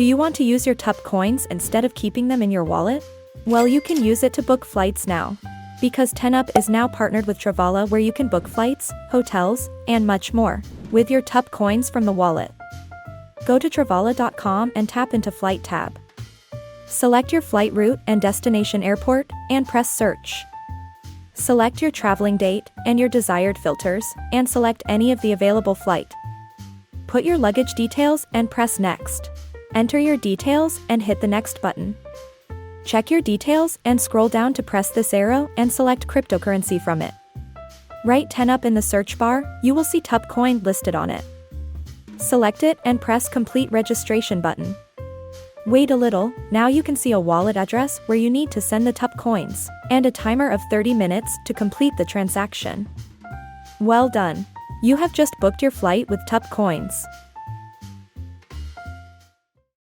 Do you want to use your TUP coins instead of keeping them in your wallet? Well, you can use it to book flights now. Because Tenup is now partnered with Travala, where you can book flights, hotels, and much more with your TUP coins from the wallet. Go to travala.com and tap into Flight tab. Select your flight route and destination airport, and press Search. Select your traveling date and your desired filters, and select any of the available flight. Put your luggage details and press Next. Enter your details and hit the Next button. Check your details and scroll down to press this arrow and select cryptocurrency from it. Write Tenup in the search bar, you will see TUP coin listed on it. Select it and press Complete Registration button. Wait a little, now you can see a wallet address where you need to send the TUP coins, and a timer of 30 minutes to complete the transaction. Well done! You have just booked your flight with TUP coins.